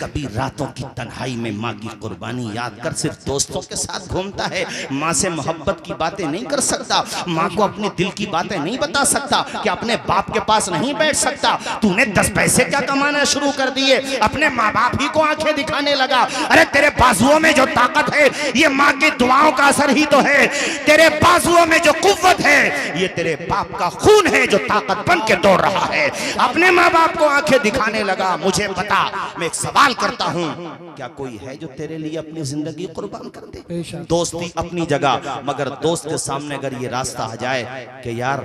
कभी रातों की तन्हाई में माँ की कुर्बानी याद कर सिर्फ दोस्तों के साथ घूमता है, माँ से मोहब्बत की बातें नहीं कर सकता, माँ को अपने दिल की बातें नहीं बता सकता, कि अपने बाप के पास नहीं बैठ सकता। तूने 10 पैसे क्या कमाना शुरू कर दिए, अपने माँ बाप ही को आंखें दिखाने लगा। अरे तेरे बाजुओं में जो ताकत है ये माँ की दुआओं का असर ही तो है, तेरे बाजुओं में जो कुव्वत है ये तेरे बाप का खून है जो ताकत बन के दौड़ रहा है। अपने माँ बाप को आंखें दिखाने लगा। मुझे बता, मैं एक सवाल करता हूँ, क्या कोई है जो तेरे लिए अपनी जिंदगी कुर्बान कर दे? दोस्ती अपनी जगह, मगर दोस्त के सामने अगर ये रास्ता आ जाए कि यार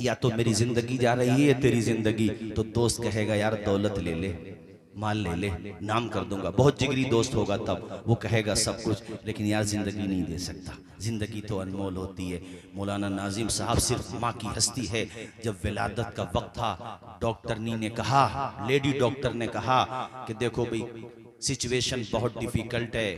या तो मेरी जिंदगी जा रही है तेरी जिंदगी, तो दोस्त कहेगा यार दौलत ले ले, माल ले ले, नाम कर दूंगा। बहुत जिगरी दोस्त होगा तब वो कहेगा सब कुछ, लेकिन यार जिंदगी नहीं दे सकता, जिंदगी तो अनमोल होती है। मौलाना नाजिम साहब सिर्फ माँ की हस्ती है। जब विलादत का वक्त था, डॉक्टरनी ने कहा, लेडी डॉक्टर ने कहा कि देखो भाई सिचुएशन बहुत डिफिकल्ट है,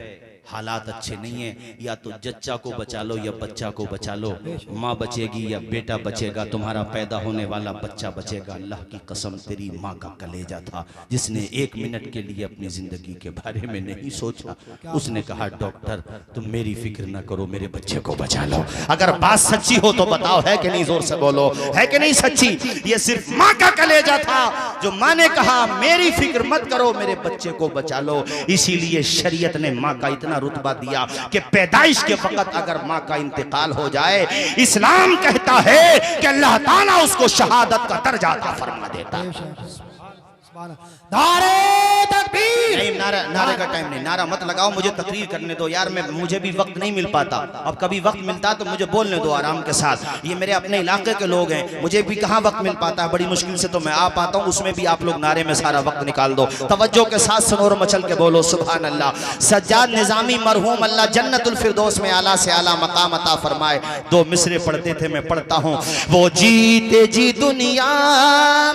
हालात अच्छे नहीं है, या तो जच्चा को बचा लो या बच्चा को बचा लो, माँ बचेगी या बेटा बचेगा, तुम्हारा पैदा होने वाला बच्चा बचेगा। अल्लाह की कसम तेरी माँ का कलेजा था जिसने 1 मिनट के लिए अपनी जिंदगी के बारे में नहीं सोचा। उसने कहा डॉक्टर तुम मेरी फिक्र न करो, मेरे बच्चे को बचा लो। अगर बात सच्ची हो तो बताओ है कि नहीं, जोर से बोलो, है कि नहीं सच्ची? ये सिर्फ माँ का कलेजा था जो माँ ने कहा मेरी फिक्र मत करो, मेरे बच्चे को बचा लो। इसीलिए शरीयत ने माँ का इतना रुतबा दिया कि पैदाइश के वक्त अगर माँ का इंतकाल हो जाए, इस्लाम कहता है कि अल्लाह ताला उसको शहादत का दर्जा अता फरमा देता है। नारे तकबीर। नहीं, नारे का टाइम नहीं, नारा मत लगाओ, मुझे तकरीर करने दो यार, मुझे भी वक्त नहीं मिल पाता। अब कभी वक्त मिलता तो मुझे बोलने दो आराम के साथ। ये मेरे अपने इलाके के लोग हैं, मुझे भी कहाँ वक्त मिल पाता है, बड़ी मुश्किल से तो मैं आ पाता हूँ, उसमें भी आप लोग नारे में सारा वक्त निकाल दो। तवज्जो के साथ सनोर मचल के बोलो सुभान अल्लाह। सज्जाद निजामी मरहूम अल्लाह जन्नतुल फिरदौस में आला से आला मकाम अता फरमाए। 2 मिसरे पढ़ते थे, मैं पढ़ता हूँ। वो जीते जी दुनिया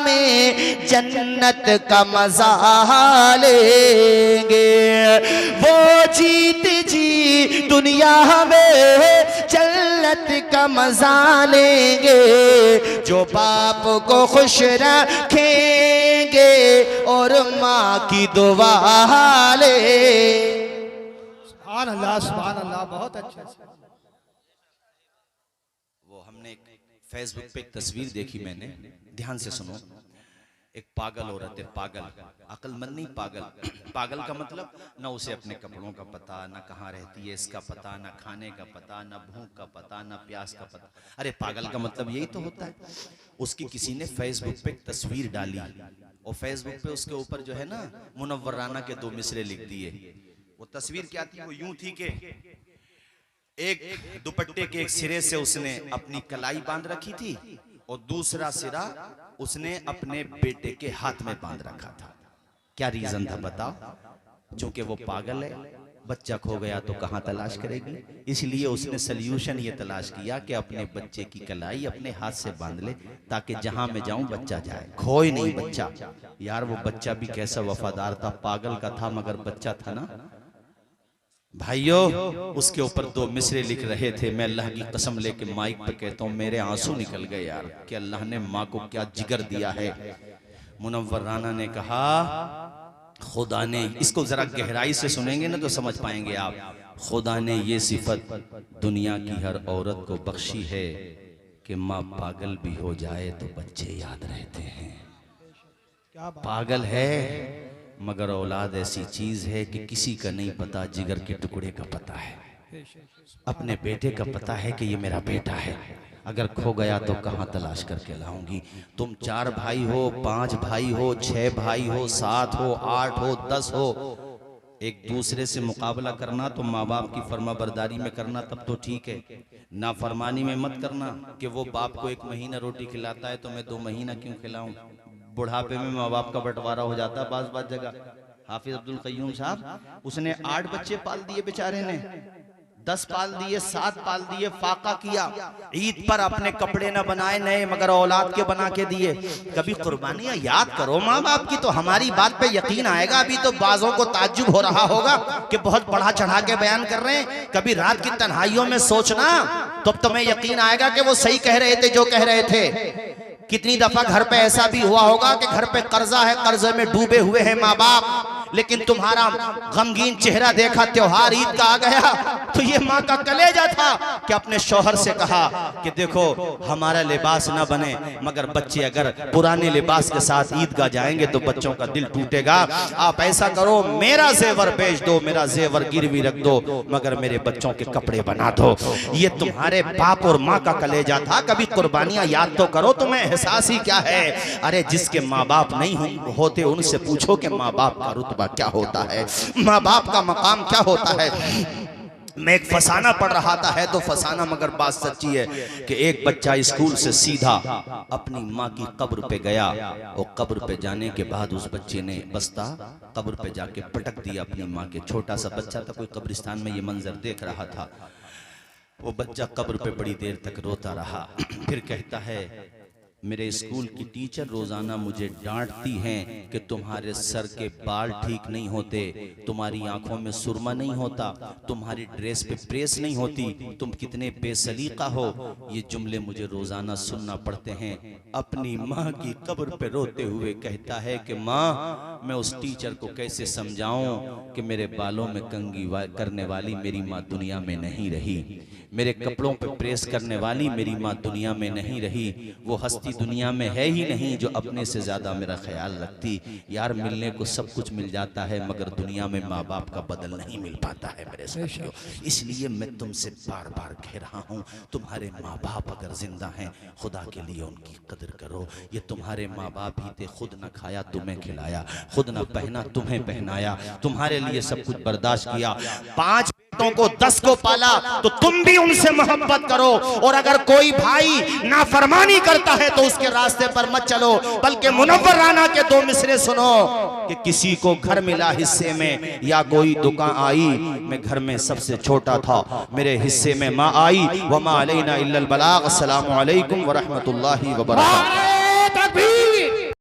में जन्नत का मजा लेंगे, वो जीत जी दुनिया में जन्नत जन्नत का मजा लेंगे जो बाप को खुश रखेंगे और माँ की दुआ ले। सुभान अल्लाह बहुत अच्छे से। वो हमने फेसबुक पे एक तस्वीर देखी मैंने, ध्यान से सुनो। एक पागल औरत है, पागल, अक्लमंद नहीं, पागल। पागल का मतलब ना उसे अपने कपड़ों का पता, ना कहाँ रहती है इसका पता, ना खाने का पता, ना भूख का पता, ना प्यास का पता। अरे पागल का मतलब यही तो होता है। उसकी किसी ने फेसबुक पे एक तस्वीर डाली और फेसबुक पे उसके ऊपर जो है ना मुनव्वर राना के 2 मिसरे लिख दिए। वो तस्वीर क्या थी? वो यूं थी कि एक दुपट्टे के एक सिरे से उसने अपनी कलाई बांध रखी थी और दूसरा सिरा उसने अपने बेटे के हाथ में बांध रखा था। क्या रीजन था बताओ? चूंकि वो पागल है, बच्चा खो गया तो कहां तलाश करेगी, इसलिए उसने सल्यूशन ये तलाश किया कि अपने बच्चे की कलाई अपने हाथ से बांध ले ताकि जहां मैं जाऊं बच्चा जाए, खोए नहीं बच्चा। यार वो बच्चा भी कैसा वफादार था, पागल का था मगर बच्चा था ना भाइयों। उसके ऊपर 2 मिसरे लिख रहे थे। मैं अल्लाह की कसम लेके माइक पे कहता हूँ मेरे आंसू निकल गए यार कि अल्लाह ने माँ को क्या जिगर दिया है। मुनव्वर राना ने कहा खुदा ने, इसको जरा गहराई से सुनेंगे ना तो समझ पाएंगे आप। खुदा ने ये सिफत दुनिया की हर औरत को बख्शी है कि माँ पागल भी हो जाए तो बच्चे याद रहते हैं। पागल है मगर औलाद ऐसी चीज है कि किसी का नहीं पता, जिगर के टुकड़े का पता है, अपने बेटे का पता है कि ये मेरा बेटा है। अगर खो गया तो कहाँ तलाश करके लाऊंगी। तुम 4 भाई हो, 5 भाई हो, 6 भाई हो, 7 हो, 8 हो, 10 हो, एक दूसरे से मुकाबला करना तो माँ बाप की फर्मा बरदारी में करना तब तो ठीक है, ना फरमानी में मत करना कि वो बाप को 1 महीना रोटी खिलाता है तो मैं 2 महीना क्यों खिलाऊं। बुढ़ापे में माँ बाप का बंटवारा हो जाता है बाज जगह। हाफिज अब्दुल कय्यूम साहब, उसने 8 बच्चे पाल दिए बेचारे ने, 10 पाल दिए, 7 पाल दिए, फाका किया। ईद पर अपने कपड़े न बनाए नए मगर औलाद के बना के दिए। कभी कुर्बानियां याद करो माँ बाप की तो हमारी बात पे यकीन आएगा। अभी तो बाजों को ताज्जुब हो रहा होगा कि बहुत बढ़ा चढ़ा के बयान कर रहे हैं। कभी रात की तन्हाइयों में सोचना तो तुम्हें यकीन आएगा कि वो सही कह रहे थे जो कह रहे थे। कितनी दफा घर पे ऐसा भी हुआ होगा कि घर पे कर्जा है, कर्जे में डूबे हुए हैं माँ बाप, लेकिन तुम्हारा गमगीन चेहरा देखा, त्योहार ईद का आ गया तो ये माँ का कलेजा था कि अपने शौहर से कहा कि देखो हमारा लिबास ना बने मगर बच्चे अगर पुराने लिबास के साथ ईदगाह जाएंगे तो बच्चों का दिल टूटेगा। आप ऐसा करो मेरा जेवर बेच दो, मेरा जेवर गिरवी रख दो मगर मेरे बच्चों के कपड़े बना दो। ये तुम्हारे बाप और माँ का कलेजा था। कभी कुर्बानियां याद तो करो, तुम्हें एहसास ही क्या है। अरे जिसके माँ बाप नहीं होते उनसे पूछो कि माँ बाप का रुतबा क्या होता है, माँ बाप का मकाम क्या होता है। मैं एक फसाना पढ़ रहा था, है तो फसाना मगर बात सच्ची है कि एक बच्चा स्कूल से सीधा अपनी माँ की कब्र पे गया और कब्र पे जाने के बाद उस बच्चे ने बस्ता कब्र पे जाके पटक दिया अपनी माँ के। छोटा सा बच्चा था, कोई कब्रिस्तान में ये मंजर देख रहा था। वो बच्चा कब्र पे बड़ी देर तक रोता रहा। फिर कहता है मेरे स्कूल की टीचर रोजाना मुझे डांटती हैं कि तुम्हारे सर के बाल ठीक नहीं होते, तुम्हारी आंखों में सुरमा नहीं होता, तुम्हारी ड्रेस पे प्रेस नहीं होती, तुम कितने बेसलीका हो। ये जुमले मुझे रोजाना सुनना पड़ते हैं। अपनी माँ की कब्र पे रोते हुए कहता है कि माँ मैं उस टीचर को कैसे समझाऊं कि मेरे बालों में कंघी करने वाली मेरी माँ दुनिया में नहीं रही, मेरे कपड़ों पे प्रेस करने वाली मेरी माँ दुनिया में नहीं रही, वो हस्ती दुनिया में है ही नहीं जो अपने से ज्यादा मेरा ख्याल रखती। यार मिलने को सब कुछ मिल जाता है मगर दुनिया में माँ बाप का बदल नहीं मिल पाता है मेरे साथियों। इसलिए मैं तुमसे बार बार कह रहा हूँ तुम्हारे माँ बाप अगर जिंदा हैं खुदा के लिए उनकी कदर करो। ये तुम्हारे माँ बाप ही थे, खुद न खाया तुम्हें खिलाया, खुद न पहना तुम्हें पहनाया, तुम्हारे लिए सब कुछ बर्दाश्त किया। 5 को 10 को पाला तो तुम भी उनसे मोहब्बत करो। और अगर कोई भाई नाफरमानी करता है तो उसके रास्ते पर मत चलो, बल्कि मुनव्वर राना के 2 मिसरे सुनो कि किसी को घर मिला हिस्से में या कोई दुकान आई, मैं घर में सबसे छोटा था, मेरे हिस्से में माँ आई, वमा अलैना इल्लल बलाग। अस्सलामु अलैकुम व रहमतुल्लाहि व बरकातहू।